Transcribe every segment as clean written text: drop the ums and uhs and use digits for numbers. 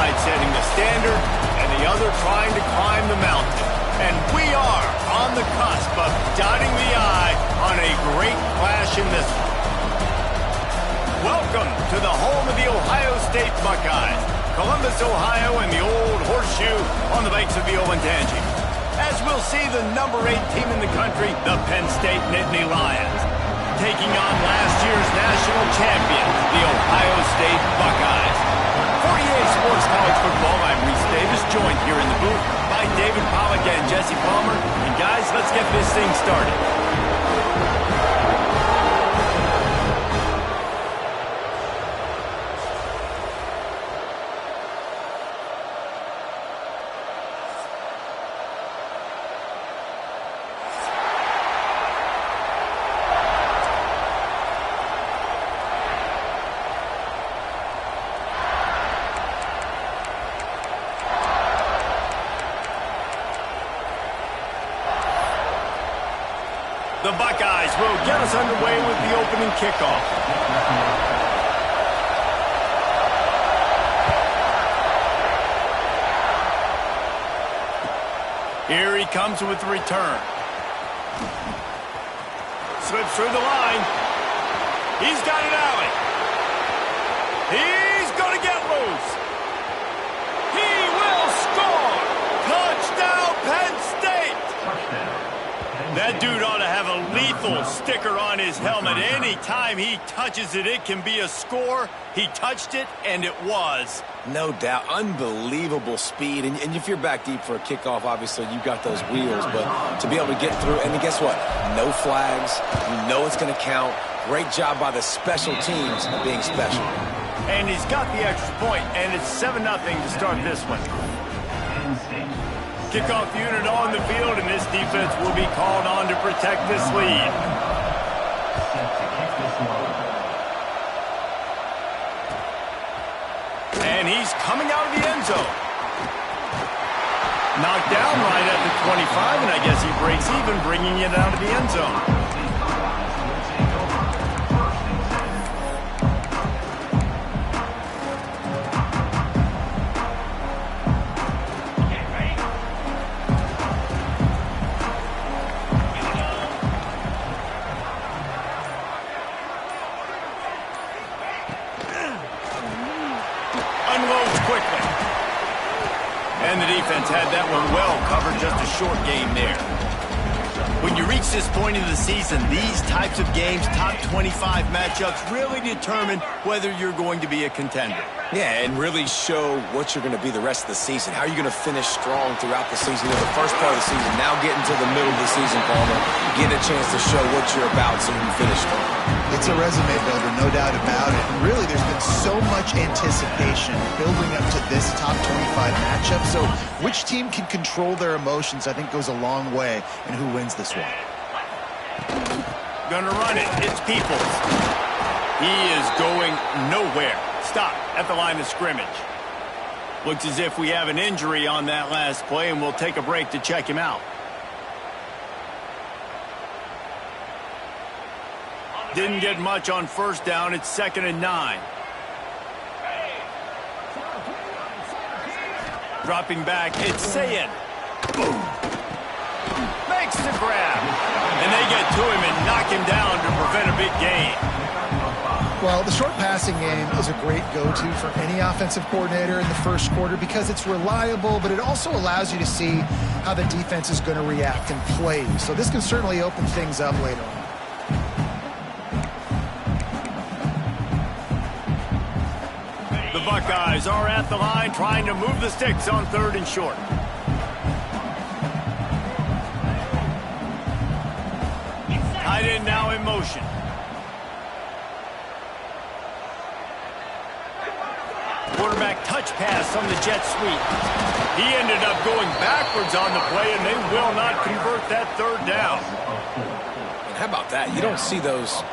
side setting the standard and the other trying to climb the mountain. And we are on the cusp of dotting the I on a great clash in this one. Welcome to the home of the Ohio State Buckeyes, Columbus, Ohio, and the old horseshoe on the banks of the Olentangy. As we'll see the number 8 team in the country, the Penn State Nittany Lions, taking on last year's national champion, the Ohio State Buckeyes. For EA Sports College Football, I'm Reese Davis, joined here in the booth by David Pollack and Jesse Palmer. And guys, let's get this thing started. The Buckeyes will get us underway with the opening kickoff. Here he comes with the return. Slips through the line. He's got it alley. He's going to get loose. He will score. Touchdown, Penn State. That dude ought to have a lethal sticker on his helmet. Any time he touches it, it can be a score. He touched it, and it was. No doubt. Unbelievable speed. And if you're back deep for a kickoff, obviously you've got those wheels. But to be able to get through, and guess what? No flags. You know it's going to count. Great job by the special teams of being special. And he's got the extra point, and it's 7-0 to start this one. Kickoff unit on the field, and this defense will be called on to protect this lead. And he's coming out of the end zone. Knocked down right at the 25, and I guess he breaks even, bringing it out of the end zone. Unloads quickly. And the defense had that one well covered, just a short game there. When you reach this point in the season, these types of games, top 25 matchups, really determine whether you're going to be a contender. Yeah, and really show what you're going to be the rest of the season. How are you going to finish strong throughout the season? The first part of the season, now getting to the middle of the season, Palmer, get a chance to show what you're about so you can finish strong. It's a resume builder, no doubt about it. And really, there's been so much anticipation building up to this top 25 matchup. So which team can control their emotions, I think, goes a long way in who wins this one. Gonna run it. It's Peoples. He is going nowhere. Stop at the line of scrimmage. Looks as if we have an injury on that last play, and we'll take a break to check him out. Didn't get much on first down. It's 2nd and 9. Dropping back, it's Sayin. Boom. Makes the grab. And they get to him and knock him down to prevent a big gain. Well, the short passing game is a great go-to for any offensive coordinator in the first quarter because it's reliable, but it also allows you to see how the defense is going to react and play. So this can certainly open things up later on. The Buckeyes are at the line trying to move the sticks on 3rd and short. Tight end now in motion. Quarterback touch pass on the jet sweep. He ended up going backwards on the play, and they will not convert that 3rd down. How about that? You don't see those,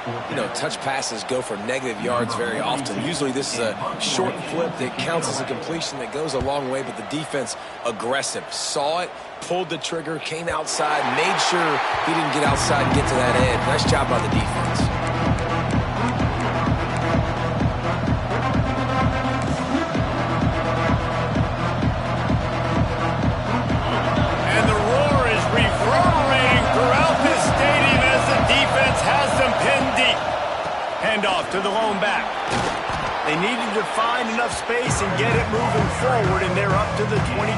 touch passes go for negative yards very often. Usually this is a short flip that counts as a completion that goes a long way, but the defense aggressive. Saw it, pulled the trigger, came outside, made sure he didn't get outside and get to that edge. Nice job by the defense. They needed to find enough space and get it moving forward, and they're up to the 22.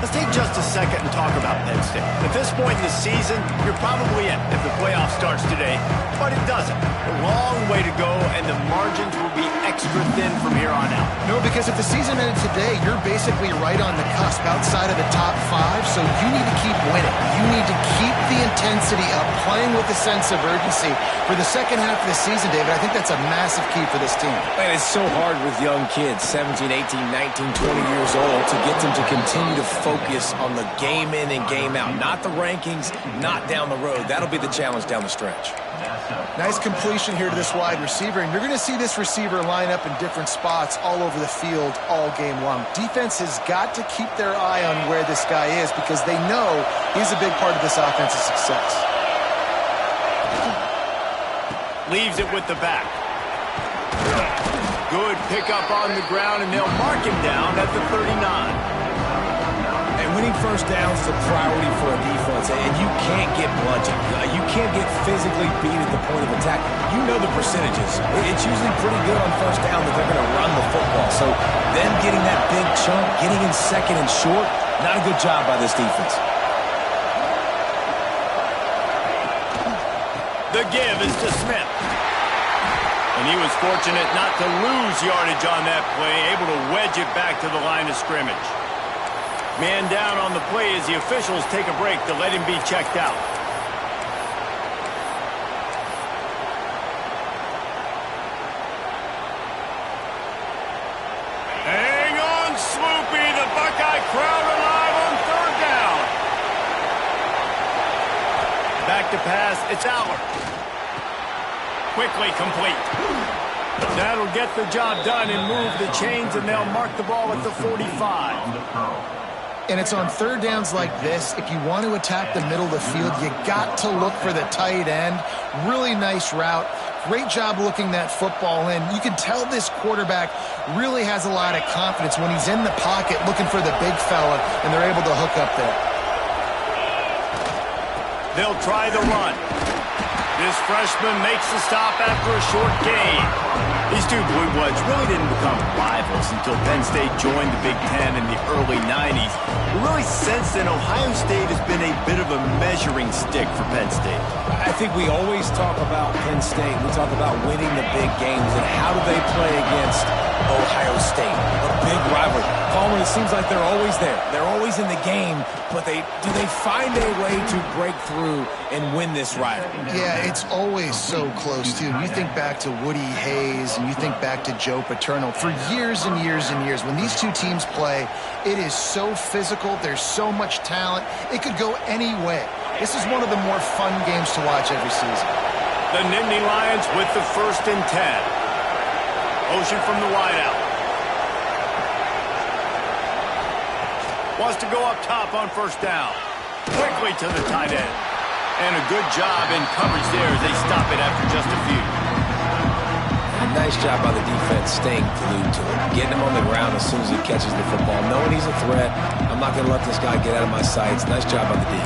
Let's take just a second and talk about Penn State. At this point in the season, you're probably in if the playoff starts today, but it doesn't. A long way to go, and the margins will be extra thin from here on out. No, because if the season ended today, you're basically right on the cusp outside of the top 5, so you need to keep winning. You need to keep the intensity up, playing with a sense of urgency for the second half of the season, David. I think that's a massive key for this team. Man, it's so hard with young kids, 17, 18, 19, 20 years old, to get them to continue to focus on the game in and game out. Not the rankings, not down the road. That'll be the challenge down the stretch. Nice completion here to this wide receiver, and you're going to see this receiver line up in different spots all over the field all game long. Defense has got to keep their eye on where this guy is because they know he's a big part of this offensive success. Leaves it with the back. Good pickup on the ground, and they'll mark him down at the 39. Winning first downs is a priority for a defense, and you can't get bludgeoned. You can't get physically beat at the point of attack. You know the percentages. It's usually pretty good on first down that they're going to run the football. So them getting that big chunk, getting in second and short, not a good job by this defense. The give is to Smith. And he was fortunate not to lose yardage on that play, able to wedge it back to the line of scrimmage. Man down on the play as the officials take a break to let him be checked out. Hang on, Swoopy. The Buckeye crowd alive on third down. Back to pass. It's Allard. Quickly complete. That'll get the job done and move the chains, and they'll mark the ball at the 45. And it's on third downs like this. If you want to attack the middle of the field, you got to look for the tight end. Really nice route. Great job looking that football in. You can tell this quarterback really has a lot of confidence when he's in the pocket looking for the big fella, and they're able to hook up there. They'll try the run. This freshman makes the stop after a short gain. These two Blue Bloods really didn't become rivals until Penn State joined the Big Ten in the early 90s. We really sense that Ohio State has been a bit of a measuring stick for Penn State. I think we always talk about Penn State. We talk about winning the big games and how do they play against Ohio State, a big rival. Palmer, it seems like they're always there. They're always in the game, but do they find a way to break through and win this rivalry? Yeah, it's always so close, too. You think back to Woody Hayes and you think back to Joe Paterno. For years and years and years, when these two teams play, it is so physical. There's so much talent. It could go any way. This is one of the more fun games to watch every season. The Nittany Lions with the 1st and 10. Motion from the wideout. Wants to go up top on first down. Quickly to the tight end. And a good job in coverage there as they stop it after just a few. A nice job by the defense staying glued to him. Getting him on the ground as soon as he catches the football. Knowing he's a threat. I'm not going to let this guy get out of my sights. Nice job by the D.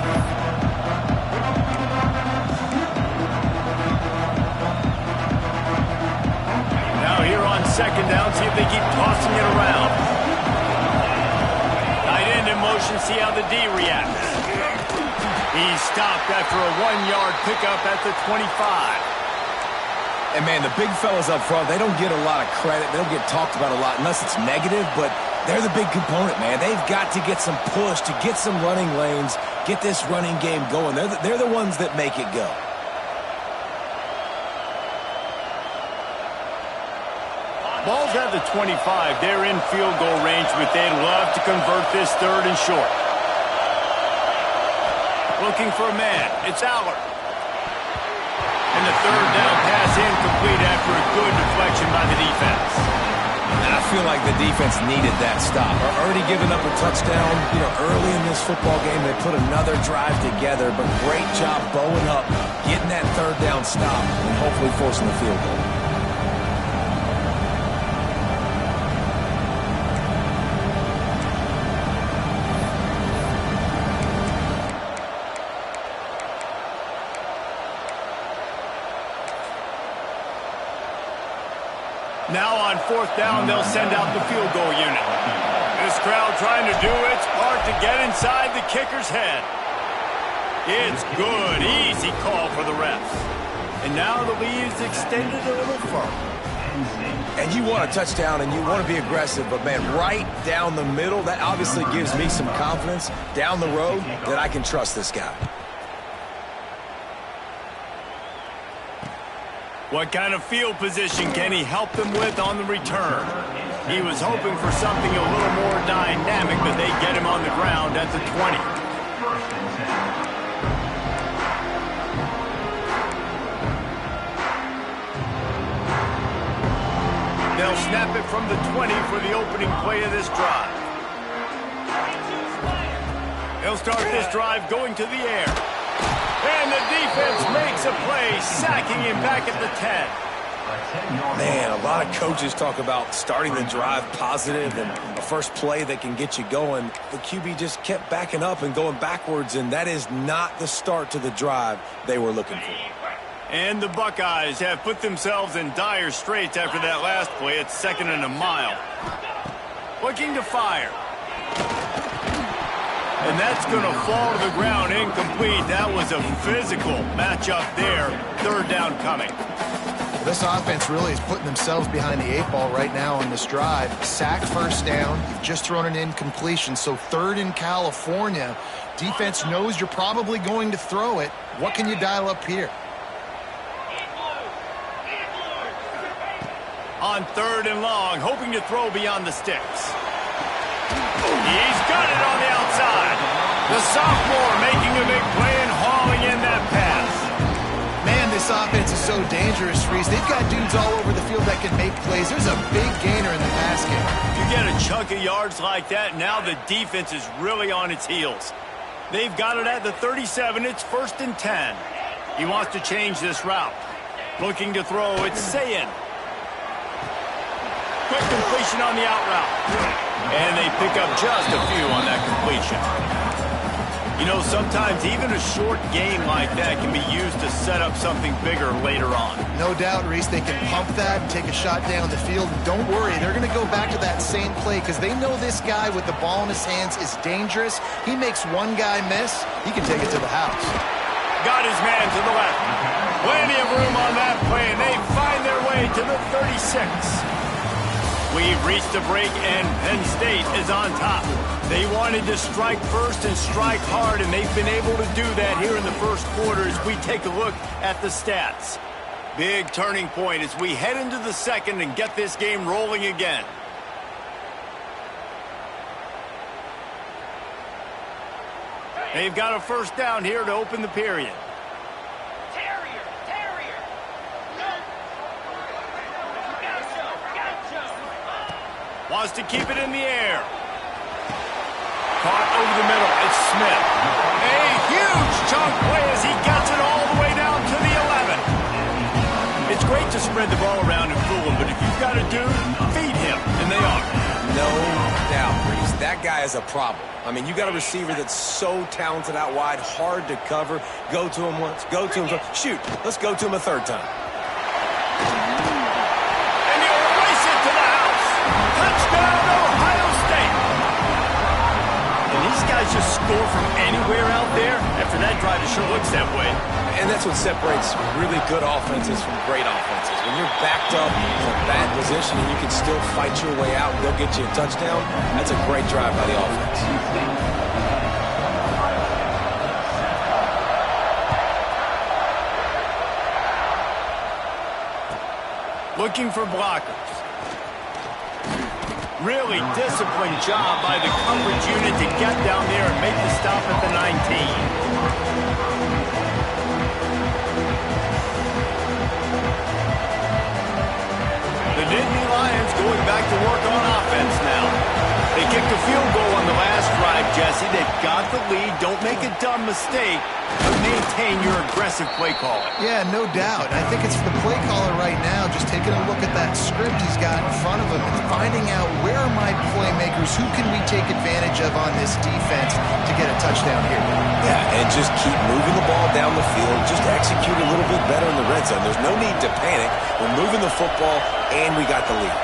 Now here on second down, see if they keep tossing it around. Tight end in motion, see how the D reacts. He's stopped after a 1-yard pickup at the 25. And, man, the big fellas up front, they don't get a lot of credit. They don't get talked about a lot unless it's negative, but they're the big component, man. They've got to get some push, to get some running lanes, get this running game going. They're the ones that make it go. Ball's at the 25. They're in field goal range, but they'd love to convert this third and short. Looking for a man. It's Allard. And the third down pass incomplete after a good deflection by the defense. And I feel like the defense needed that stop. Already giving up a touchdown, early in this football game. They put another drive together, but great job bowing up, getting that third down stop, and hopefully forcing the field goal. Now on 4th down, they'll send out the field goal unit. This crowd trying to do its part to get inside the kicker's head. It's good. Easy call for the refs. And now the lead is extended a little further. And you want a touchdown and you want to be aggressive, but, man, right down the middle, that obviously gives me some confidence down the road that I can trust this guy. What kind of field position can he help them with on the return? He was hoping for something a little more dynamic, but they get him on the ground at the 20. They'll snap it from the 20 for the opening play of this drive. They'll start this drive going to the air. And the defense makes a play, sacking him back at the 10. Man, a lot of coaches talk about starting the drive positive and a first play that can get you going. The QB just kept backing up and going backwards, and that is not the start to the drive they were looking for. And the Buckeyes have put themselves in dire straits after that last play. It's 2nd and a mile. Looking to fire. And that's going to fall to the ground incomplete. That was a physical matchup there. 3rd down coming. This offense really is putting themselves behind the 8 ball right now on this drive. Sack 1st down. You've just thrown an incompletion. So 3rd in California. Defense knows you're probably going to throw it. What can you dial up here? On 3rd and long, hoping to throw beyond the sticks. He's got it on the outside. The sophomore making a big play and hauling in that pass. Man, this offense is so dangerous, Reese. They've got dudes all over the field that can make plays. There's a big gainer in the pass game. If you get a chunk of yards like that, now the defense is really on its heels. They've got it at the 37. It's 1st and 10. He wants to change this route. Looking to throw. It's Sayin. Quick completion on the out route. And they pick up just a few on that completion. You know, sometimes even a short game like that can be used to set up something bigger later on. No doubt, Reese, they can pump that and take a shot down the field. Don't worry, they're going to go back to that same play because they know this guy with the ball in his hands is dangerous. He makes one guy miss, he can take it to the house. Got his man to the left. Plenty of room on that play, and they find their way to the 36. We've reached a break, and Penn State is on top. They wanted to strike first and strike hard, and they've been able to do that here in the first quarter as we take a look at the stats. Big turning point as we head into the second and get this game rolling again. They've got a 1st down here to open the period. Wants to keep it in the air. Caught over the middle. It's Smith. A huge chunk play as he gets it all the way down to the 11. It's great to spread the ball around and fool him, but if you've got a dude, feed him, and they are. No doubt, Reese. That guy is a problem. I mean, you got a receiver that's so talented out wide, hard to cover. Go to him once, go to him twice. Shoot, let's go to him a 3rd time. Touchdown, Ohio State! And these guys just score from anywhere out there. After that drive, it sure looks that way. And that's what separates really good offenses from great offenses. When you're backed up in a bad position and you can still fight your way out and go get you a touchdown, that's a great drive by the offense. Looking for blockers. Really disciplined job by the coverage unit to get down there and make the stop at the 19. The Nittany Lions going back to work on offense now. They kicked a field goal on the last drive, Jesse. They got the lead. Don't make a dumb mistake, but maintain your aggressive play calling. Yeah, no doubt. I think it's the play caller right now just taking a look at that script he's got in front of him and finding out where are my playmakers, who can we take advantage of on this defense to get a touchdown here. Yeah, and just keep moving the ball down the field. Just execute a little bit better in the red zone. There's no need to panic. We're moving the football, and we got the lead.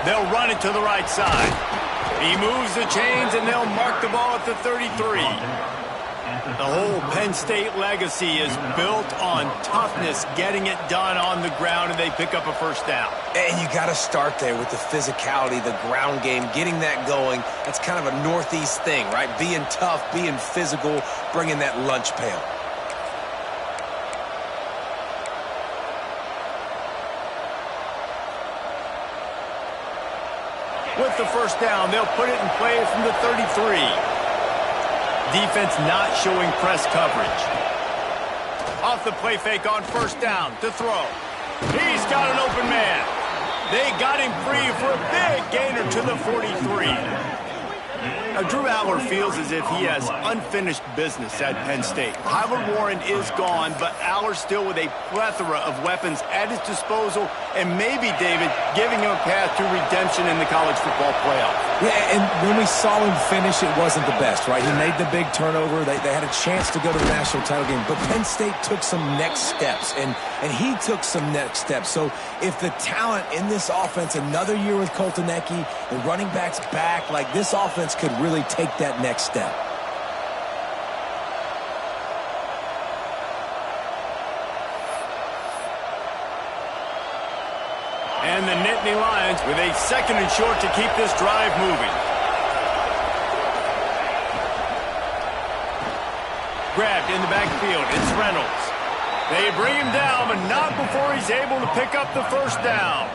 They'll run it to the right side. He moves the chains, and they'll mark the ball at the 33. The whole Penn State legacy is built on toughness, getting it done on the ground, and they pick up a first down. And you got to start there with the physicality, the ground game, getting that going. That's kind of a Northeast thing, right? Being tough, being physical, bringing that lunch pail. With the first down, they'll put it in play from the 33. Defense not showing press coverage. Off the play fake on first down to throw. He's got an open man. They got him free for a big gainer to the 43. Now, Drew Aller feels as if he has unfinished business at Penn State. Tyler Warren is gone, but Aller still with a plethora of weapons at his disposal, and maybe, David, giving him a path to redemption in the college football playoff. Yeah, and when we saw him finish, it wasn't the best, right? He made the big turnover. They had a chance to go to the national title game, but Penn State took some next steps, and he took some next steps. So if the talent in this offense, another year with Coltonecki, the running backs back, like this offense could really take that next step. And the Nittany Lions with a second and short to keep this drive moving. Grabbed in the backfield, it's Reynolds. They bring him down, but not before he's able to pick up the first down.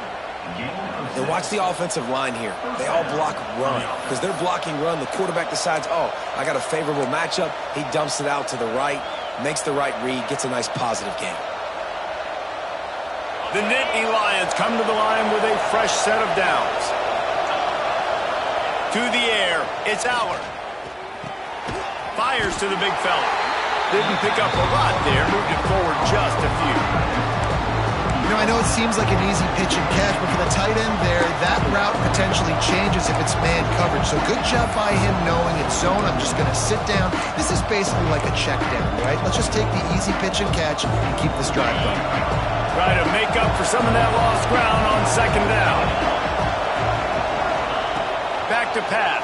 And watch the offensive line here. They all block run. Because they're blocking run, the quarterback decides, oh, I got a favorable matchup. He dumps it out to the right, makes the right read, gets a nice positive gain. The Nittany Lions come to the line with a fresh set of downs. To the air, it's Aller. Fires to the big fella. Didn't pick up a lot there, moved it forward just a few. You know, I know it seems like an easy pitch and catch, but for the tight end there, that route potentially changes if it's man coverage. So good job by him knowing it's zone. I'm just going to sit down. This is basically like a check down, right? Let's just take the easy pitch and catch and keep this drive going. Try to make up for some of that lost ground on second down. Back to pass.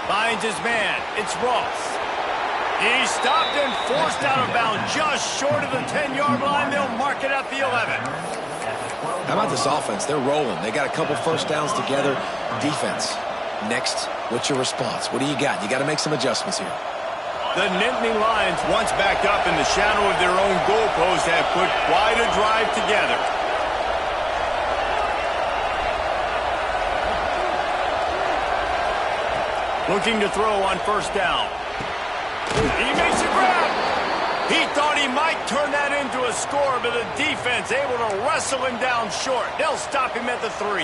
Finds his man. It's Ross. He's stopped and forced out of bounds just short of the 10-yard line. They'll mark it at the 11. How about this offense? They're rolling. They got a couple first downs together. Defense. Next, what's your response? What do you got? You got to make some adjustments here. The Nittany Lions, once backed up in the shadow of their own goalpost, have put quite a drive together. Looking to throw on first down. He makes a grab. He thought he might turn that into a score, but the defense able to wrestle him down short. They'll stop him at the 3.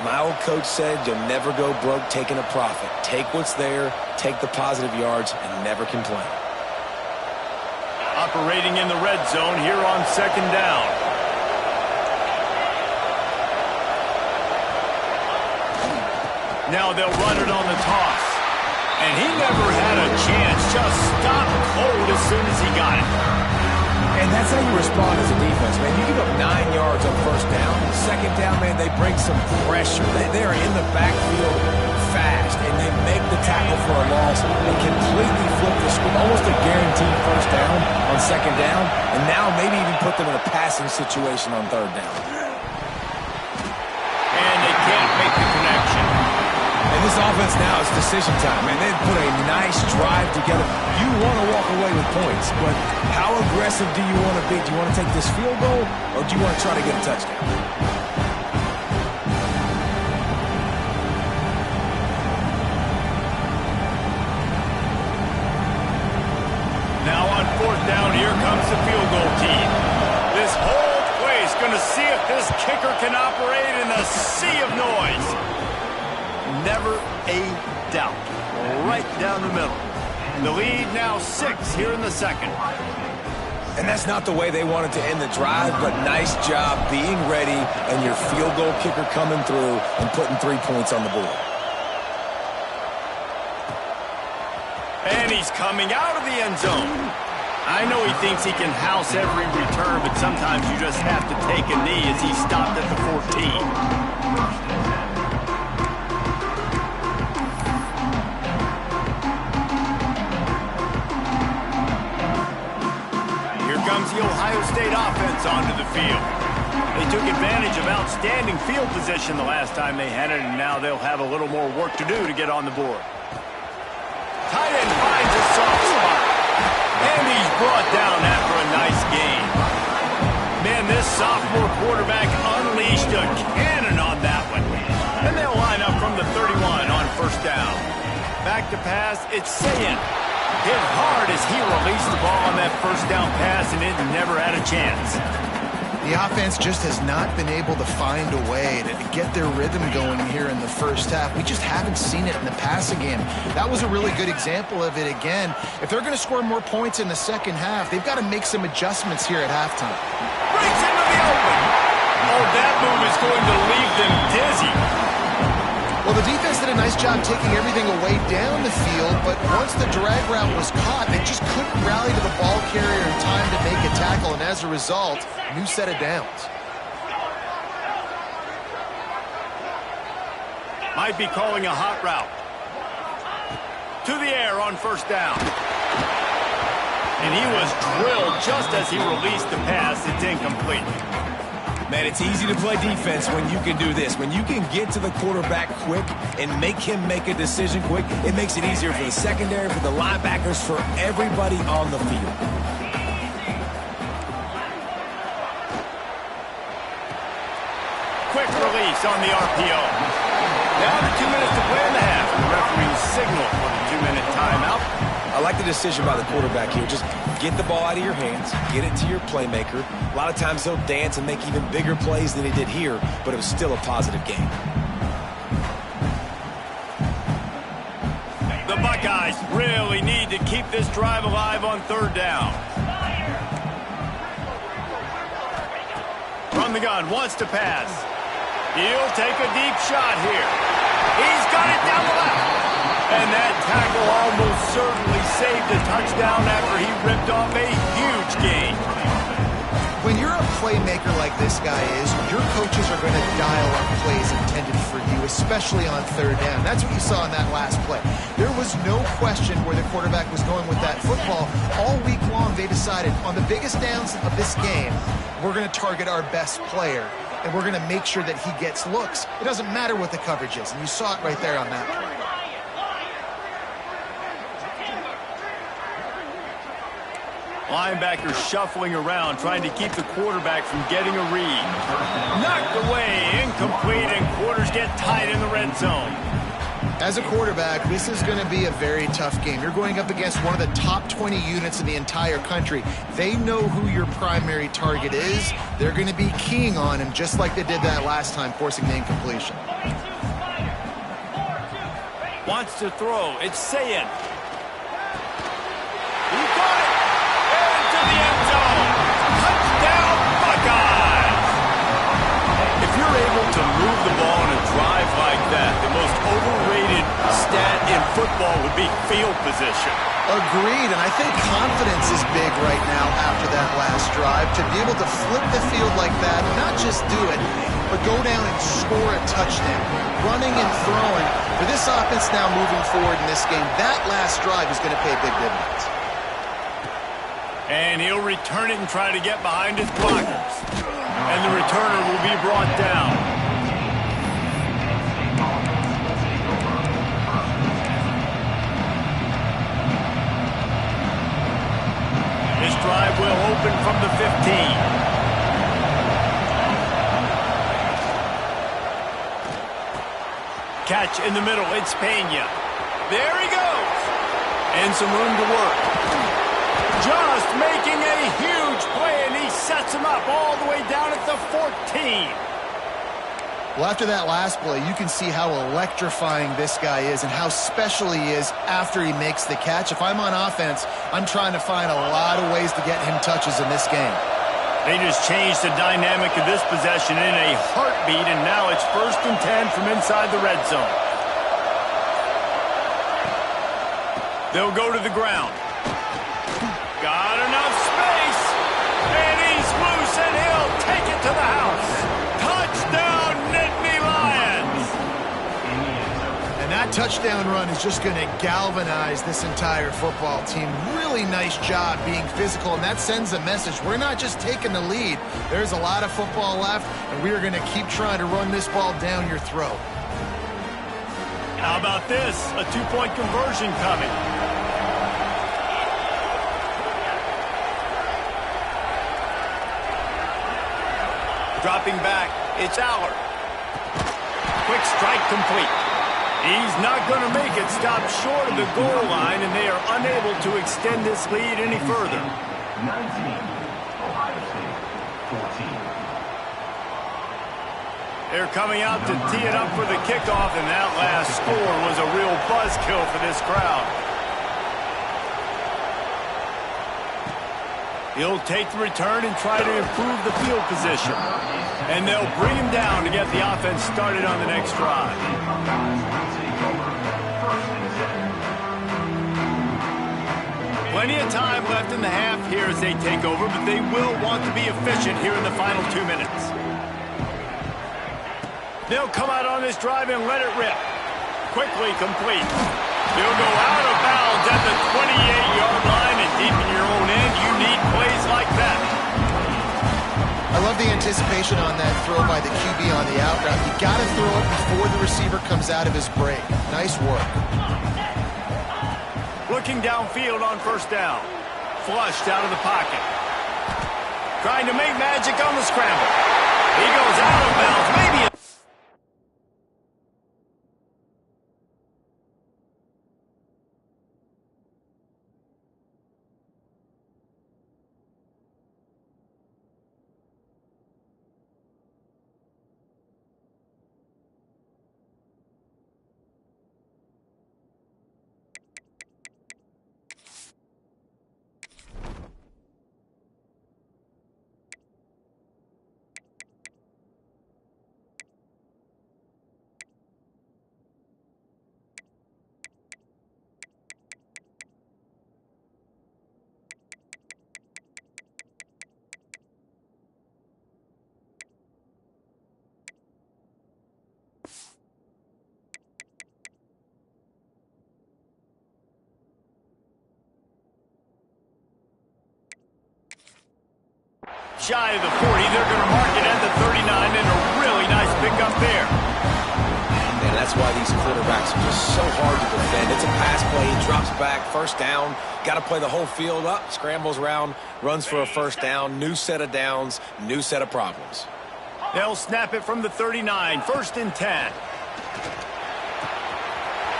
My old coach said you'll never go broke taking a profit. Take what's there, take the positive yards, and never complain. Operating in the red zone here on second down. Now they'll run it on the toss. And he never had a chance. Just stopped cold as soon as he got it. And that's how you respond as a defense, man. You give up 9 yards on first down. Second down, man, they bring some pressure. They are in the backfield fast, and they make the tackle for a loss. They completely flip the script, almost a guaranteed first down on second down, and now maybe even put them in a passing situation on third down. And they can't make the connection. And this offense now is decision time, man. They've put a nice drive together. You want to walk away with points, but how aggressive do you want to be? Do you want to take this field goal, or do you want to try to get a touchdown? Now on fourth down, here comes the field goal team. This whole place going to see if this kicker can operate in a sea of noise. a doubt. Right down the middle. The lead now 6 here in the second. And that's not the way they wanted to end the drive, but nice job being ready and your field goal kicker coming through and putting 3 points on the board. And he's coming out of the end zone. I know he thinks he can house every return, but sometimes you just have to take a knee as he stopped at the 14. Comes the Ohio State offense onto the field. They took advantage of outstanding field position the last time they had it, and now they'll have a little more work to do to get on the board. Tight end finds a soft spot, and he's brought down after a nice gain. Man, this sophomore quarterback unleashed a cannon on that one. And they'll line up from the 31 on first down. Back to pass, it's Sayin. Hit hard as he released the ball on that first down pass, and it never had a chance. The offense just has not been able to find a way to get their rhythm going here in the first half. We just haven't seen it in the passing game. That was a really good example of it again. If they're going to score more points in the second half, they've got to make some adjustments here at halftime. Breaks into the open. Oh, that move is going to leave them dizzy. Well, the defense did a nice job taking everything away down the field, but once the drag route was caught, they just couldn't rally to the ball carrier in time to make a tackle, and as a result, new set of downs. Might be calling a hot route. To the air on first down. And he was drilled just as he released the pass. It's incomplete. Man, it's easy to play defense when you can do this. When you can get to the quarterback quick and make him make a decision quick, it makes it easier for the secondary, for the linebackers, for everybody on the field. Quick release on the RPO. Down to 2 minutes to play in the half. The referee signal for the 2-minute timeout. I like the decision by the quarterback here. Just get the ball out of your hands, get it to your playmaker. A lot of times he'll dance and make even bigger plays than he did here, but it was still a positive game. The Buckeyes really need to keep this drive alive on third down. From the gun, wants to pass. He'll take a deep shot here. He's got it down the left. And that tackle almost certainly saved a touchdown after he ripped off a huge gain. When you're a playmaker like this guy is, your coaches are going to dial up plays intended for you, especially on third down. That's what you saw in that last play. There was no question where the quarterback was going with that football. All week long, they decided on the biggest downs of this game, we're going to target our best player, and we're going to make sure that he gets looks. It doesn't matter what the coverage is, and you saw it right there on that play. Linebackers shuffling around, trying to keep the quarterback from getting a read. Knocked away, incomplete, and quarters get tight in the red zone. As a quarterback, this is going to be a very tough game. You're going up against one of the top 20 units in the entire country. They know who your primary target is. They're going to be keying on him, just like they did that last time, forcing the incompletion. Wants to throw. It's Sayin. He got it. Into the end zone. Touchdown, Buckeyes. If you're able to move the ball in a drive like that, the most overrated stat in football would be field position. Agreed, and I think confidence is big right now after that last drive. To be able to flip the field like that, not just do it, but go down and score a touchdown. Running and throwing. For this offense now moving forward in this game, that last drive is going to pay big dividends. And he'll return it and try to get behind his blockers. And the returner will be brought down. This drive will open from the 15. Catch in the middle, it's Pena. There he goes. And some room to work. Just making a huge play, and he sets him up all the way down at the 14. Well, after that last play, you can see how electrifying this guy is and how special he is after he makes the catch. If I'm on offense, I'm trying to find a lot of ways to get him touches in this game. They just changed the dynamic of this possession in a heartbeat, and now it's 1st and 10 from inside the red zone. They'll go to the ground. Got enough space, and he's loose, and he'll take it to the house. Touchdown, Nittany Lions! And that touchdown run is just going to galvanize this entire football team. Really nice job being physical, and that sends a message. We're not just taking the lead. There's a lot of football left, and we are going to keep trying to run this ball down your throat. How about this? A 2-point conversion coming. Dropping back, it's Aller. Quick strike complete. He's not going to make it. Stop short of the goal line, and they are unable to extend this lead any further. 19, Ohio State, 14. They're coming out to tee it up for the kickoff, and that last score was a real buzzkill for this crowd. He'll take the return and try to improve the field position. And they'll bring him down to get the offense started on the next drive. Plenty of time left in the half here as they take over, but they will want to be efficient here in the final 2 minutes. They'll come out on this drive and let it rip. Quickly complete. They'll go out of bounds at the 28-yard line, and deep in your own end, you need plays like that. I love the anticipation on that throw by the QB on the out route. You got to throw it before the receiver comes out of his break. Nice work. Looking downfield on 1st down. Flushed out of the pocket. Trying to make magic on the scramble. He goes out of bounds. Maybe it's shy of the 40. They're going to mark it at the 39, and a really nice pickup there. And that's why these quarterbacks are just so hard to defend. It's a pass play. He drops back. 1st down. Got to play the whole field up. Scrambles around. Runs for a 1st down. New set of downs. New set of problems. They'll snap it from the 39. 1st and 10.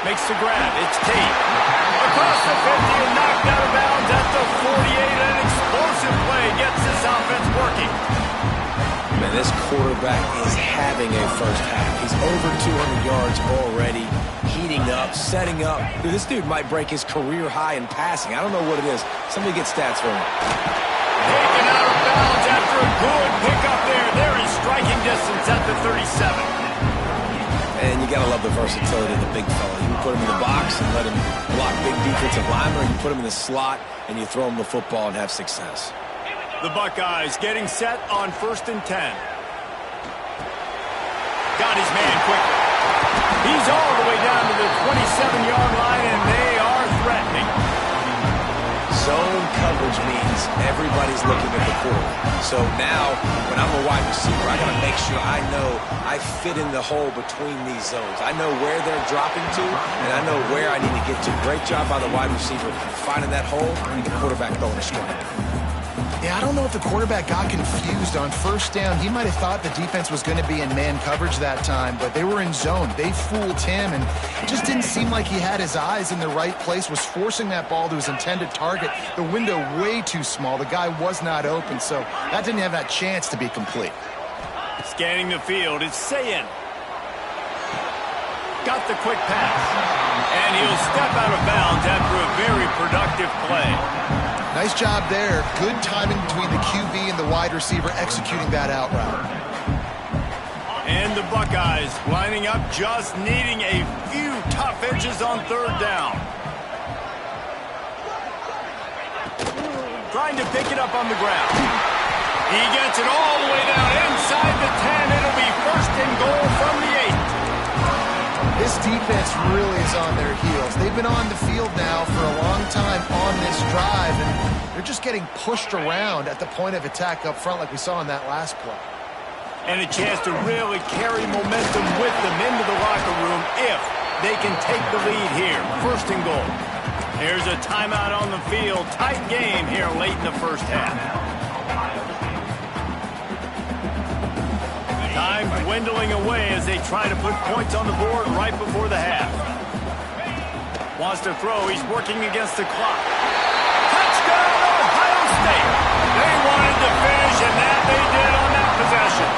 Makes the grab. It's Tate. Across the 50 and knocked out of bounds at the 48. An explosive play gets this offense working. Man, this quarterback is having a 1st half. He's over 200 yards already, heating up, setting up. Dude, this dude might break his career high in passing. I don't know what it is. Somebody get stats for him. Taken out of bounds after a good pickup there. They're in striking distance at the 37. And you got to love the versatility of the big fella. You can put him in the box and let him block big defensive linemen, or you put him in the slot and you throw him the football and have success. The Buckeyes getting set on 1st and 10. Got his man quickly. He's all the way down to the 27-yard line, and they are threatening. Zone coverage means everybody's looking at the quarterback. So now, when I'm a wide receiver, I got to make sure I know I fit in the hole between these zones. I know where they're dropping to, and I know where I need to get to. Great job by the wide receiver finding that hole and the quarterback throwing a strike. Yeah, I don't know if the quarterback got confused on 1st down. He might have thought the defense was going to be in man coverage that time, but they were in zone. They fooled him, and it just didn't seem like he had his eyes in the right place, was forcing that ball to his intended target. The window way too small. The guy was not open, so that didn't have that chance to be complete. Scanning the field, it's Sayin. Got the quick pass. And he'll step out of bounds after a very productive play. Nice job there. Good timing between the QB and the wide receiver executing that out route. And the Buckeyes lining up, just needing a few tough edges on third down. Trying to pick it up on the ground. He gets it all the way down inside the 10. It'll be first and goal from the 8. This defense really is on their heels. They've been on the field now for a long time on this drive, and they're just getting pushed around at the point of attack up front like we saw in that last play. And a chance to really carry momentum with them into the locker room if they can take the lead here. First and goal. Here's a timeout on the field. Tight game here late in the first half. Time dwindling away as they try to put points on the board right before the half. Wants to throw. He's working against the clock. Touchdown, Ohio State. They wanted to finish, and that they did on that possession.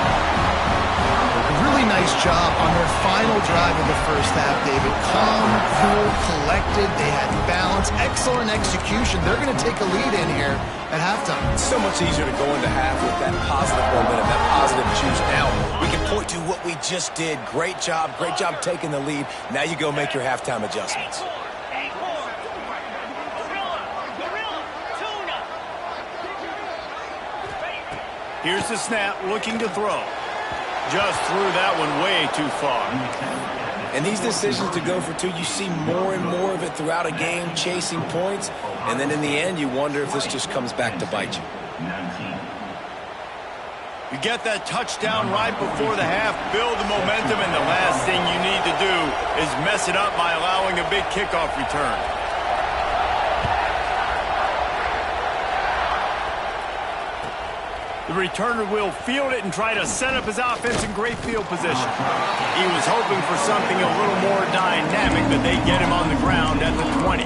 A really nice job on their final drive of the first half, David. Calm, cool, collected. They had balance, excellent execution. They're going to take a lead in here at halftime. It's so much easier to go into half with that positive momentum, that positive juice. Now we can point to what we just did. Great job taking the lead. Now you go make your halftime adjustments. Here's the snap, looking to throw. Just threw that one way too far. And these decisions to go for two, you see more and more of it throughout a game, chasing points. And then in the end, you wonder if this just comes back to bite you. You get that touchdown right before the half, build the momentum, and the last thing you need to do is mess it up by allowing a big kickoff return. The returner will field it and try to set up his offense in great field position. He was hoping for something a little more dynamic, but they get him on the ground at the 20.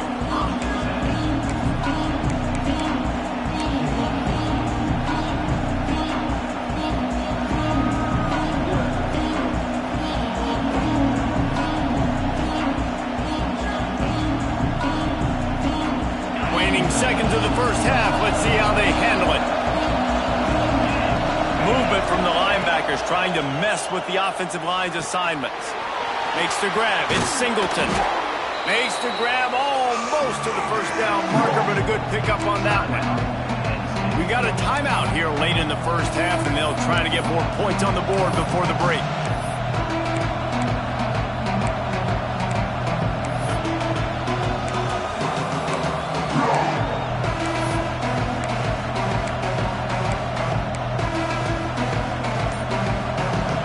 Waning seconds of the first half. Let's see how they handle it. Movement from the linebackers trying to mess with the offensive line's assignments. Makes the grab. It's Singleton. Makes the grab almost to the first down marker, but a good pickup on that one. We got a timeout here late in the first half, and they'll try to get more points on the board before the break.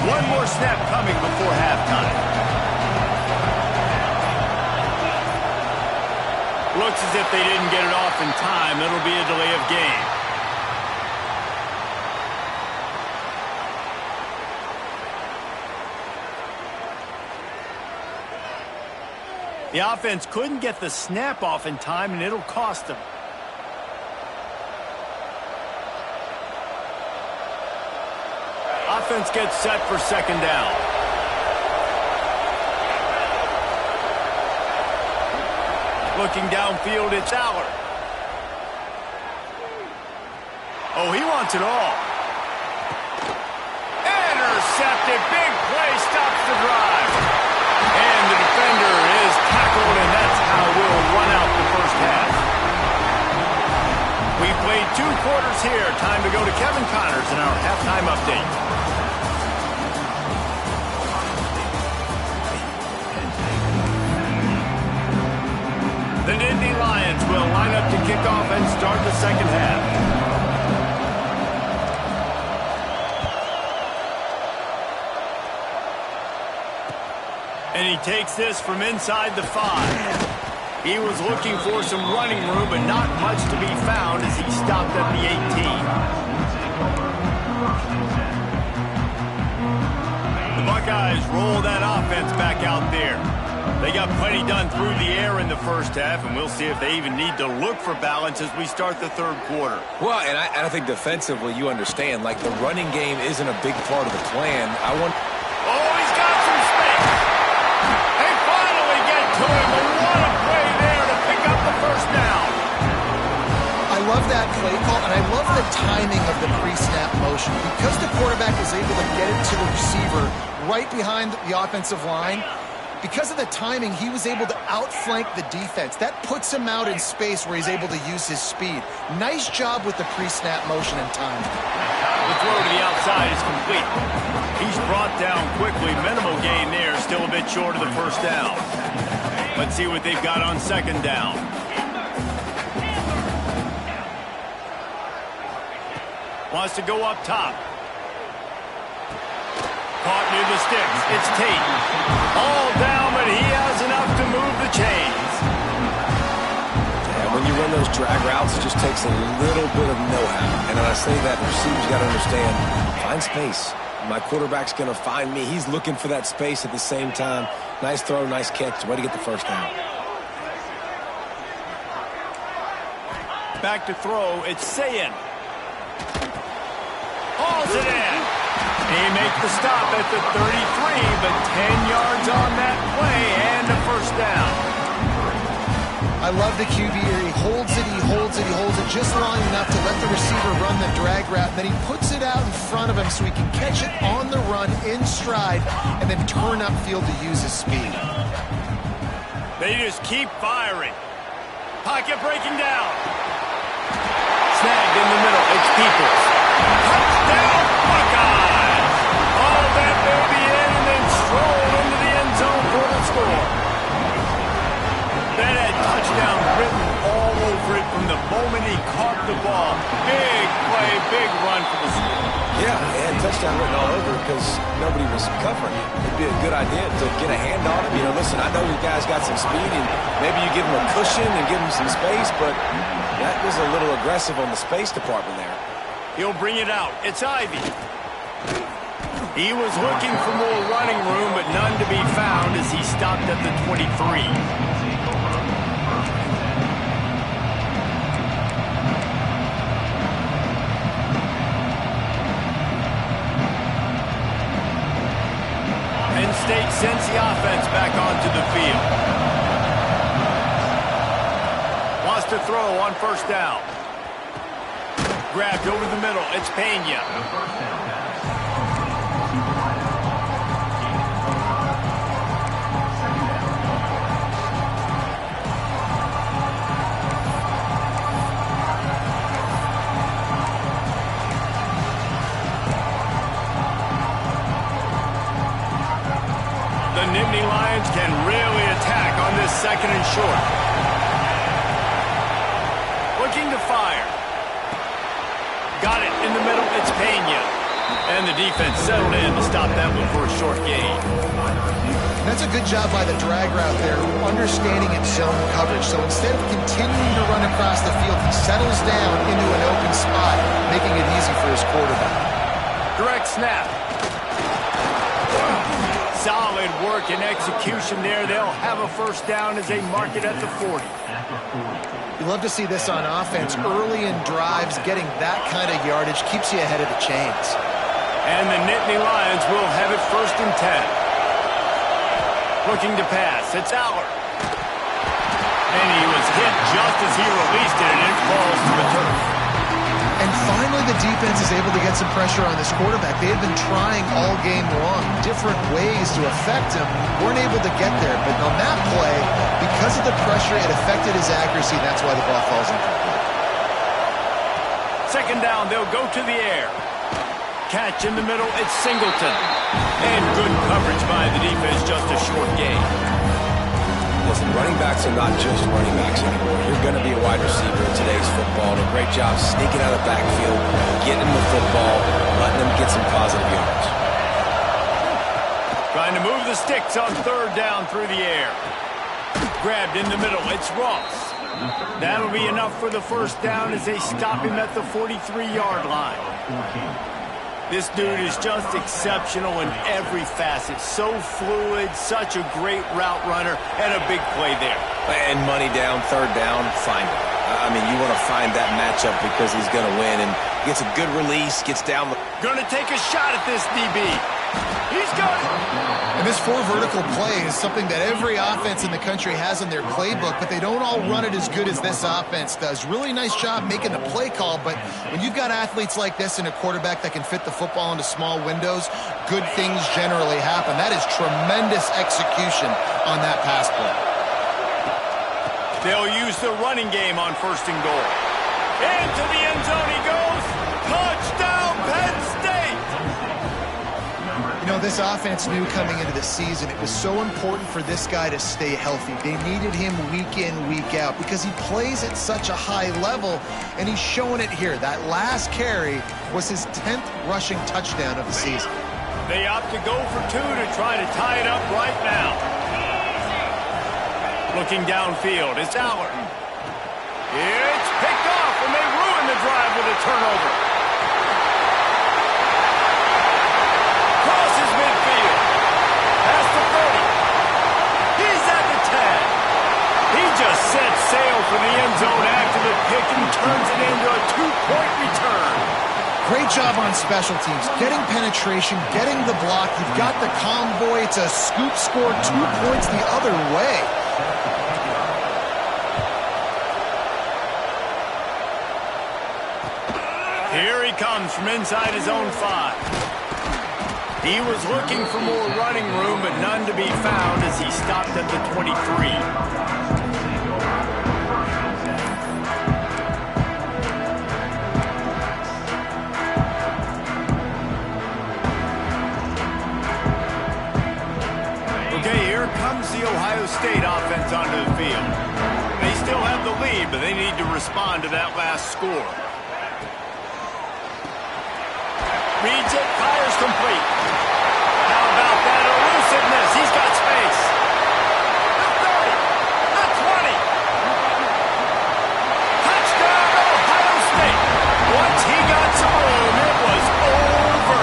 One more snap coming before halftime. Looks as if they didn't get it off in time. It'll be a delay of game. The offense couldn't get the snap off in time, and it'll cost them. Offense gets set for second down. Looking downfield, it's Aller. Oh, he wants it all. Intercepted. Big play stops the drive. And the defender is tackled, and that's how we'll run out the first half. We played 2 quarters here. Time to go to Kevin Connors in our halftime update. The Nittany Lions will line up to kick off and start the second half. And he takes this from inside the 5. He was looking for some running room, but not much to be found as he stopped at the 18. The Buckeyes roll that offense back out there. They got plenty done through the air in the first half, and we'll see if they even need to look for balance as we start the third quarter. Well, and I think defensively you understand, like the running game isn't a big part of the plan. Oh, he's got some space. play call, and I love the timing of the pre-snap motion. Because the quarterback was able to get it to the receiver right behind the offensive line, because of the timing, he was able to outflank the defense. That puts him out in space where he's able to use his speed. Nice job with the pre-snap motion and timing. The throw to the outside is complete. He's brought down quickly. Minimal gain there, still a bit short of the first down. Let's see what they've got on second down. Wants to go up top. Caught near the sticks. It's Tate. All down, but he has enough to move the chains. Yeah, when you run those drag routes, it just takes a little bit of know-how. And when I say that, the receiver's got to understand, find space. My quarterback's going to find me. He's looking for that space at the same time. Nice throw, nice catch. Way to get the first down. Back to throw. It's Sayin. Hauls it in. He makes the stop at the 33, but 10 yards on that play and a first down. I love the QB here. He holds it, he holds it, he holds it just long enough to let the receiver run the drag route. And then he puts it out in front of him so he can catch it on the run in stride and then turn upfield to use his speed. They just keep firing. Pocket breaking down. Snagged in the middle. It's Peoples. Touchdown, Buckeyes! All that baby in and then stroll into the end zone for the score. That had touchdown written all over it from the moment he caught the ball. Big play, big run for the score. Yeah, and touchdown written all over because nobody was covering it. It'd be a good idea to get a hand on him. You know, listen, I know you guys got some speed, and maybe you give him a cushion and give him some space, but that was a little aggressive on the space department there. He'll bring it out. It's Ivy. He was looking for more running room, but none to be found as he stopped at the 23. Penn State sends the offense back onto the field. Wants to throw on first down. Grabbed over the middle. It's Pena. The Nittany Lions can really attack on this second and short. Looking to fire. Got it in the middle. It's Pena. And the defense settled in to stop that one for a short gain. That's a good job by the drag route there, understanding its zone coverage. So instead of continuing to run across the field, he settles down into an open spot, making it easy for his quarterback. Direct snap. Solid work and execution there. They'll have a first down as they mark it at the 40. You love to see this on offense. Early in drives, getting that kind of yardage keeps you ahead of the chains. And the Nittany Lions will have it first and 10. Looking to pass. It's Aller. And he was hit just as he released it, and it falls to the turf. And finally, the defense is able to get some pressure on this quarterback. They had been trying all game long, different ways to affect him. Weren't able to get there. But on that play, because of the pressure, it affected his accuracy. That's why the ball falls incomplete. Second down, they'll go to the air. Catch in the middle, it's Singleton. And good coverage by the defense, just a short gain. Listen, running backs are not just running backs anymore. You're going to be a wide receiver in today's football. And a great job sneaking out of the backfield, getting the football, letting them get some positive yards. Trying to move the sticks on third down through the air. Grabbed in the middle, it's Ross. That'll be enough for the first down as they stop him at the 43-yard line. This dude is just exceptional in every facet. So fluid, such a great route runner, and a big play there. And money down, third down, find it. I mean, you want to find that matchup because he's going to win and gets a good release, gets down. Going to take a shot at this DB. He's got it. And this four vertical play is something that every offense in the country has in their playbook, but they don't all run it as good as this offense does. Really nice job making the play call, but when you've got athletes like this and a quarterback that can fit the football into small windows, good things generally happen. That is tremendous execution on that pass play. They'll use the running game on 1st and goal. Into the end zone he goes. Touchdown, Penn State! You know, this offense knew coming into the season it was so important for this guy to stay healthy. They needed him week in, week out because he plays at such a high level, and he's showing it here. That last carry was his 10th rushing touchdown of the season. They opt to go for 2 to try to tie it up right now. Looking downfield, it's Allard. It's picked off, and they ruin the drive with a turnover. Crosses midfield. Past the 30. He's at the 10. He just set sail for the end zone after the pick and turns it into a 2-point return. Great job on special teams, getting penetration, getting the block. You've got the convoy. It's a scoop score, 2 points the other way. Here he comes from inside his own 5. He was looking for more running room, but none to be found as he stopped at the 23. Okay, here comes the Ohio State offense onto the field. They still have the lead, but they need to respond to that last score. Reads it, fires complete. How about that elusiveness? He's got space. The 30, the 20. Touchdown, Ohio State. Once he got some room, it was over.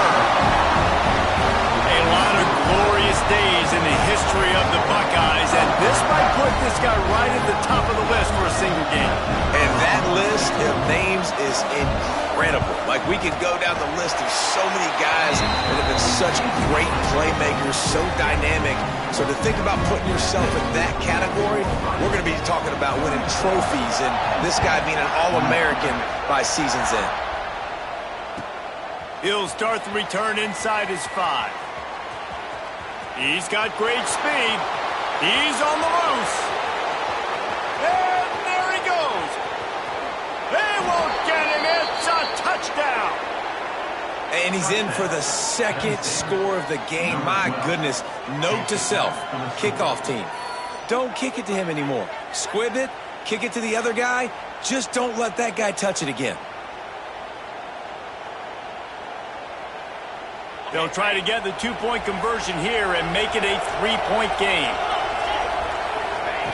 A lot of glorious days in the history of the Buckeyes, and this might put this guy right at the top of the list for a single game. And that list of names is incredible. Like, we could go down the list of so many guys that have been such great playmakers, so dynamic. So to think about putting yourself in that category, we're going to be talking about winning trophies and this guy being an All-American by season's end. He'll start the return inside his 5. He's got great speed. He's on the loose. And there he goes. They won't get him. It's a touchdown. And he's in for the second score of the game. My goodness. Note to self, kickoff team. Don't kick it to him anymore. Squib it, kick it to the other guy. Just don't let that guy touch it again. They'll try to get the 2-point conversion here and make it a 3-point game.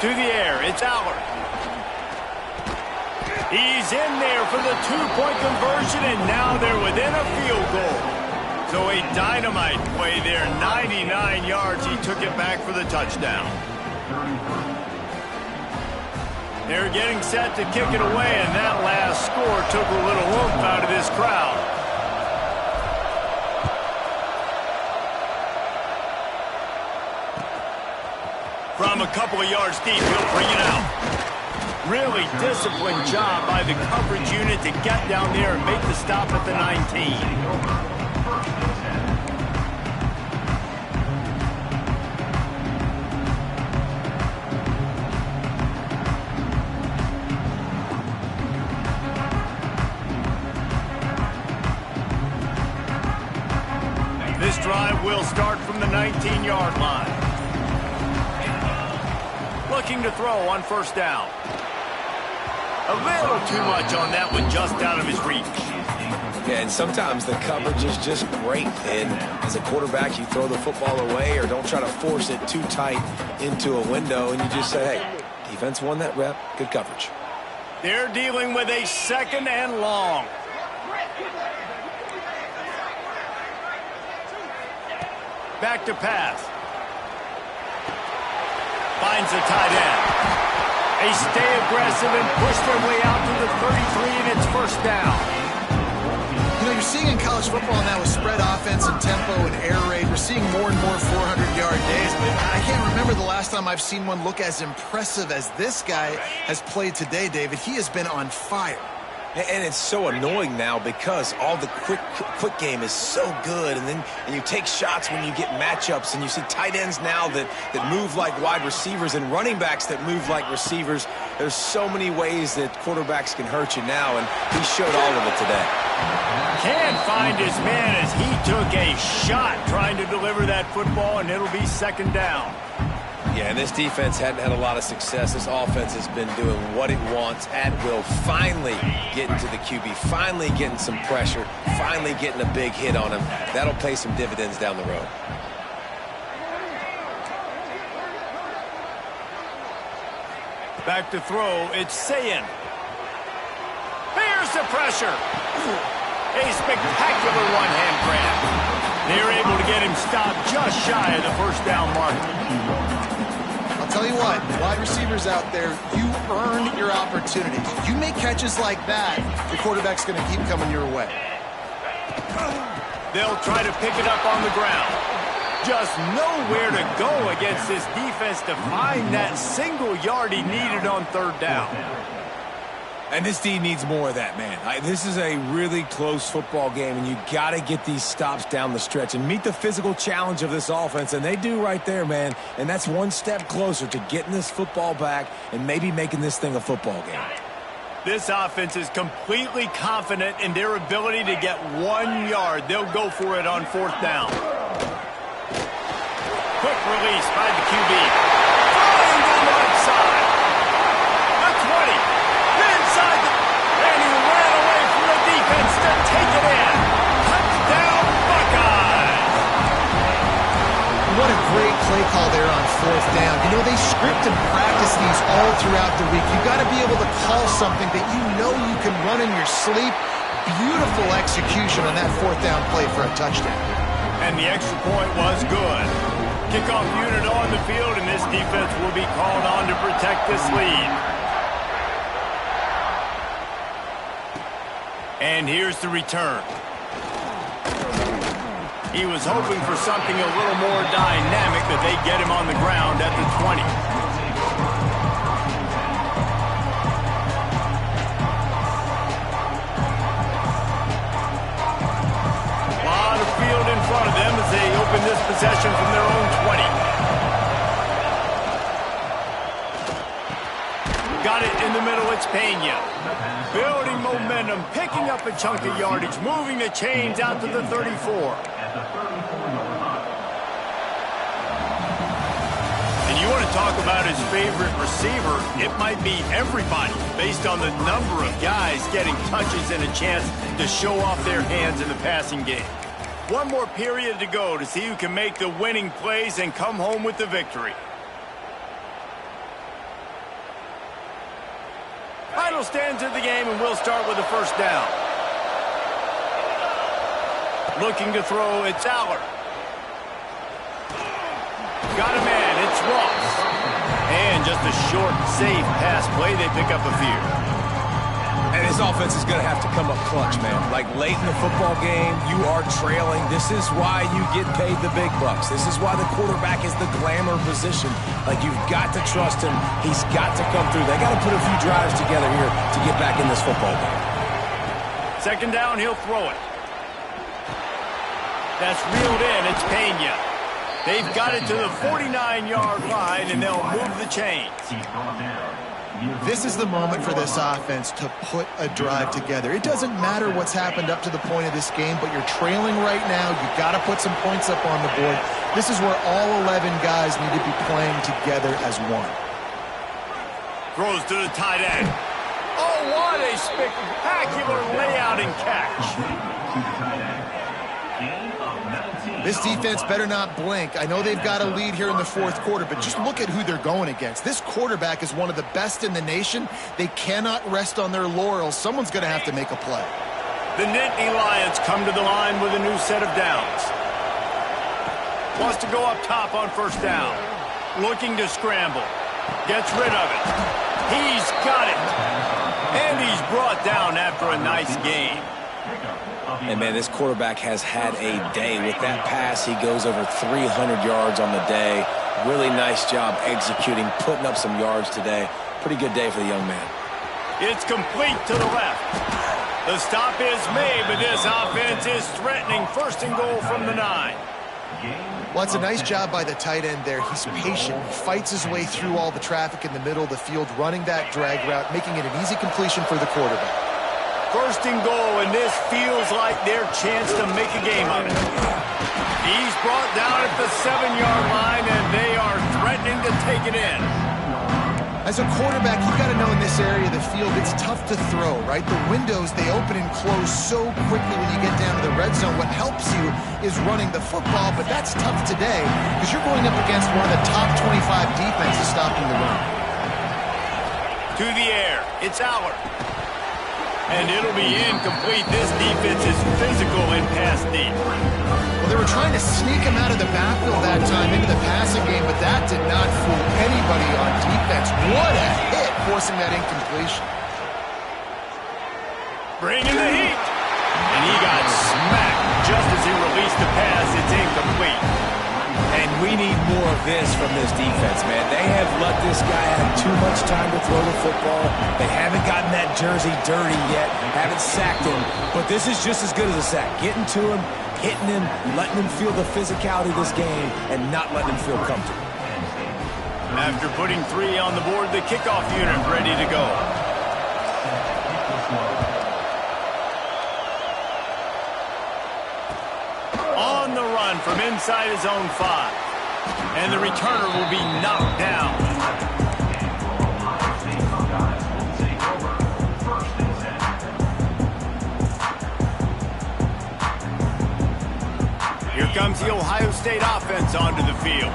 To the air, it's Allard. He's in there for the 2-point conversion, and now they're within a field goal. So a dynamite play there, 99 yards. He took it back for the touchdown. They're getting set to kick it away, and that last score took a little oomph out of this crowd. From a couple of yards deep, he'll bring it out. Really disciplined job by the coverage unit to get down there and make the stop at the 19. This drive will start from the 19-yard line. Looking to throw on 1st down. A little too much on that one, just out of his reach. Yeah, and sometimes the coverage is just great. And as a quarterback, you throw the football away or don't try to force it too tight into a window, and you just say, hey, defense won that rep, good coverage. They're dealing with a 2nd and long. Back to pass. Finds the tight end. They stay aggressive and push their way out to the 33, and it's 1st down. You You're seeing in college football now with spread offense and tempo and air raid, we're seeing more and more 400-yard days, but I can't remember the last time I've seen one look as impressive as this guy has played today, David. He has been on fire. And it's so annoying now because all the quick game is so good, and you take shots when you get matchups, and you see tight ends now that move like wide receivers and running backs that move like receivers. There's so many ways that quarterbacks can hurt you now, and he showed all of it today. Can't find his man as he took a shot trying to deliver that football, and it'll be second down. Yeah, and this defense hadn't had a lot of success. This offense has been doing what it wants at will. Finally getting to the QB, finally getting some pressure, finally getting a big hit on him. That'll pay some dividends down the road. Back to throw, it's Sayin. Here's the pressure. A spectacular one-hand grab. They're able to get him stopped just shy of the first down mark. I'll tell you what, wide receivers out there, you earn your opportunities. You make catches like that, the quarterback's going to keep coming your way. They'll try to pick it up on the ground. Just nowhere to go against this defense to find that single yard he needed on third down. And this D needs more of that, man. This is a really close football game, and you got to get these stops down the stretch and meet the physical challenge of this offense, and they do right there, man. And that's one step closer to getting this football back and maybe making this thing a football game. This offense is completely confident in their ability to get 1 yard. They'll go for it on fourth down. Quick release by the QB. Throwing down the right side. The 20. Inside the... And he ran away from the defense to take it in. Touchdown, Buckeyes. What a great play call there on fourth down. They script and practice these all throughout the week. You've got to be able to call something that you know you can run in your sleep. Beautiful execution on that fourth down play for a touchdown. And the extra point was good. Kickoff unit on the field, and this defense will be called on to protect this lead. And here's the return. He was hoping for something a little more dynamic, but they get him on the ground at the 20. A lot of field in front of them as they open this possession from their own 20. Got it in the middle, it's Penn. Building momentum, picking up a chunk of yardage, moving the chains out to the 34. And you want to talk about his favorite receiver, it might be everybody based on the number of guys getting touches and a chance to show off their hands in the passing game. One more period to go to see who can make the winning plays and come home with the victory. Final stands of the game, and we'll start with the first down. Looking to throw, it's Aller. Got a man, it's Ross. And just a short, safe pass play, they pick up a few. And this offense is going to have to come up clutch, man. Like late in the football game, you are trailing. This is why you get paid the big bucks. This is why the quarterback is the glamour position. Like, you've got to trust him. He's got to come through. They got to put a few drives together here to get back in this football game. Second down, he'll throw it. That's reeled in. It's Pena. They've got it to the 49-yard line, and they'll move the chains. This is the moment for this offense to put a drive together. It doesn't matter what's happened up to the point of this game, but you're trailing right now. You've got to put some points up on the board. This is where all 11 guys need to be playing together as one. Throws to the tight end. Oh, what a spectacular layout and catch. This defense better not blink. I know they've got a lead here in the fourth quarter, but just look at who they're going against. This quarterback is one of the best in the nation. They cannot rest on their laurels. Someone's going to have to make a play. The Nittany Lions come to the line with a new set of downs. Wants to go up top on first down. Looking to scramble. Gets rid of it. He's got it. And he's brought down after a nice game. And, man, this quarterback has had a day. With that pass, he goes over 300 yards on the day. Really nice job executing, putting up some yards today. Pretty good day for the young man. It's complete to the left. The stop is made, but this offense is threatening. First and goal from the 9. Well, it's a nice job by the tight end there. He's patient. He fights his way through all the traffic in the middle of the field, running that drag route, making it an easy completion for the quarterback. First and goal, and this feels like their chance to make a game of it. He's brought down at the 7-yard line, and they are threatening to take it in. As a quarterback, you've got to know in this area of the field, it's tough to throw, right? The windows, they open and close so quickly when you get down to the red zone. What helps you is running the football, but that's tough today because you're going up against one of the top 25 defenses stopping the run. To the air, it's Aller. And it'll be incomplete. This defense is physical and pass deep. Well, they were trying to sneak him out of the backfield that time into the passing game, but that did not fool anybody on defense. What a hit, forcing that incompletion. Bringing the heat. And he got smacked just as he released the pass. It's incomplete. And we need more of this from this defense, man. They have let this guy have too much time to throw the football. They haven't gotten that jersey dirty yet, haven't sacked him. But this is just as good as a sack. Getting to him, hitting him, letting him feel the physicality of this game, and not letting him feel comfortable. After putting 3 on the board, the kickoff unit ready to go. On the run from inside his own 5. And the returner will be knocked down. Here comes the Ohio State offense onto the field.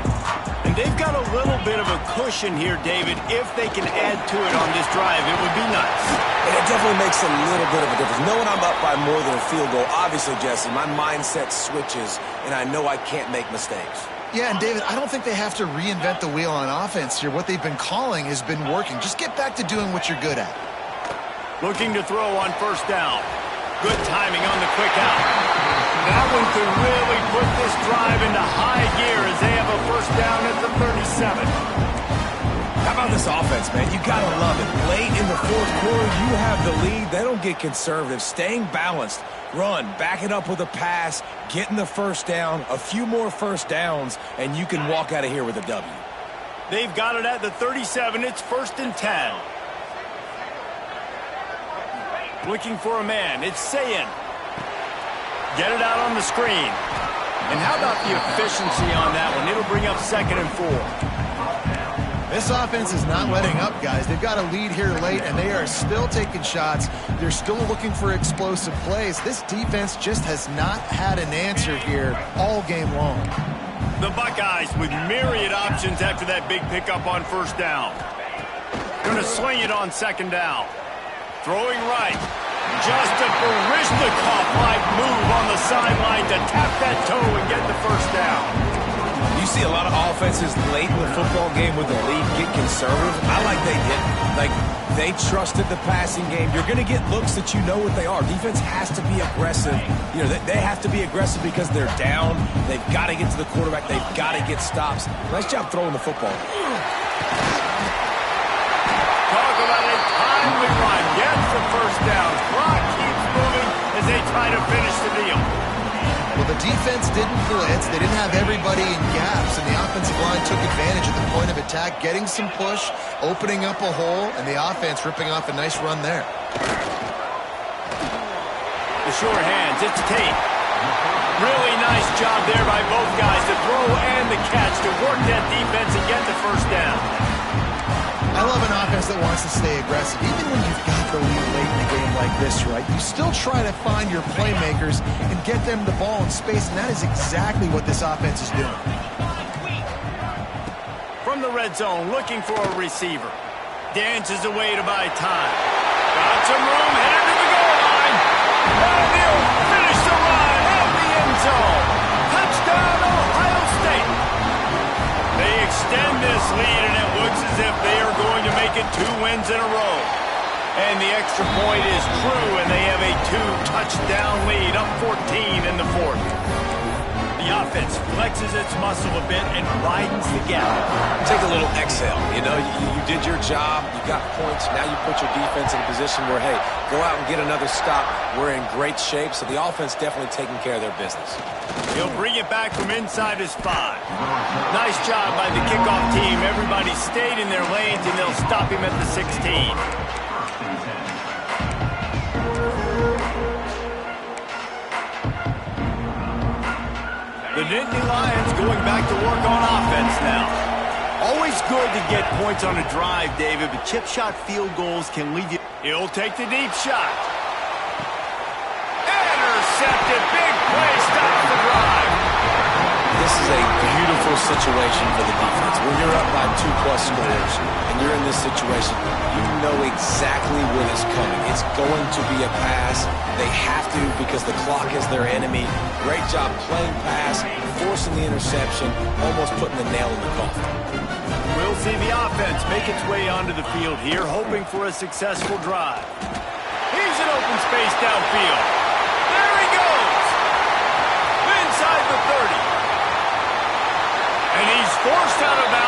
And they've got a little bit of a cushion here, David. If they can add to it on this drive, it would be nice. And it definitely makes a little bit of a difference. Knowing I'm up by more than a field goal, obviously, Jesse, my mindset switches, and I know I can't make mistakes. Yeah, and David, I don't think they have to reinvent the wheel on offense here. What they've been calling has been working. Just get back to doing what you're good at. Looking to throw on first down. Good timing on the quick out. That one could really put this drive into high gear as they have a first down at the 37. How about this offense, man? You got to love it. Late in the fourth quarter, you have the lead. They don't get conservative. Staying balanced. Run, back it up with a pass, getting the first down, a few more first downs, and you can walk out of here with a W. They've got it at the 37. It's first and 10. Looking for a man. It's Sayin. Get it out on the screen. And how about the efficiency on that one? It'll bring up 2nd and 4. This offense is not letting up, guys. They've got a lead here late, and they are still taking shots. They're still looking for explosive plays. This defense just has not had an answer here all game long. The Buckeyes with myriad options after that big pickup on first down. Going to swing it on 2nd down. Throwing right. Just a Barishnikov-like move on the sideline to tap that toe and get the first down. You see a lot of offenses late in the football game with the lead get conservative. I like they didn't. Like, they trusted the passing game. You're going to get looks that you know what they are. Defense has to be aggressive. You know, they have to be aggressive because they're down. They've got to get to the quarterback. They've got to get stops. Nice job throwing the football. Talk about a timely run. Gets the first down. Clock keeps moving as they try to finish the deal. Well, the defense didn't blitz. They didn't have everybody in gaps, and the offensive line took advantage at the point of attack, getting some push, opening up a hole, and the offense ripping off a nice run there. The short hands, it's Tate. Really nice job there by both guys, the throw and the catch to work that defense and get the first down. I love an offense that wants to stay aggressive. Even when you've got the lead late in a game like this, right, you still try to find your playmakers and get them the ball in space, and that is exactly what this offense is doing. From the red zone, looking for a receiver. Dances away to buy time. Got some room, headed to the goal line. And he'll finish the run at the end zone. Touchdown, Ohio State. They extend this lead, and it looks as if they are going to make it 2 wins in a row. And the extra point is true, and they have a 2-touchdown lead, up 14 in the fourth. The offense flexes its muscle a bit and widens the gap. Take a little exhale. You know, you did your job. You got points. Now you put your defense in a position where, hey, go out and get another stop. We're in great shape, so the offense definitely taking care of their business. He'll bring it back from inside his 5. Nice job by the kickoff team. Everybody stayed in their lanes, and they'll stop him at the 16. The Nittany Lions going back to work on offense now. Always good to get points on a drive, David, but chip shot field goals can leave you. He'll take the deep shot. Intercepted. Big play stops the drive. This is a beautiful situation for the defense. When you're up by 2+ scores and you're in this situation, you know exactly when it's coming. It's going to be a pass. They have to because the clock is their enemy. Great job playing pass, forcing the interception, almost putting the nail in the coffin. We'll see the offense make its way onto the field here, hoping for a successful drive. Here's an open space downfield. There he goes. Inside the 30. And he's forced out of bounds.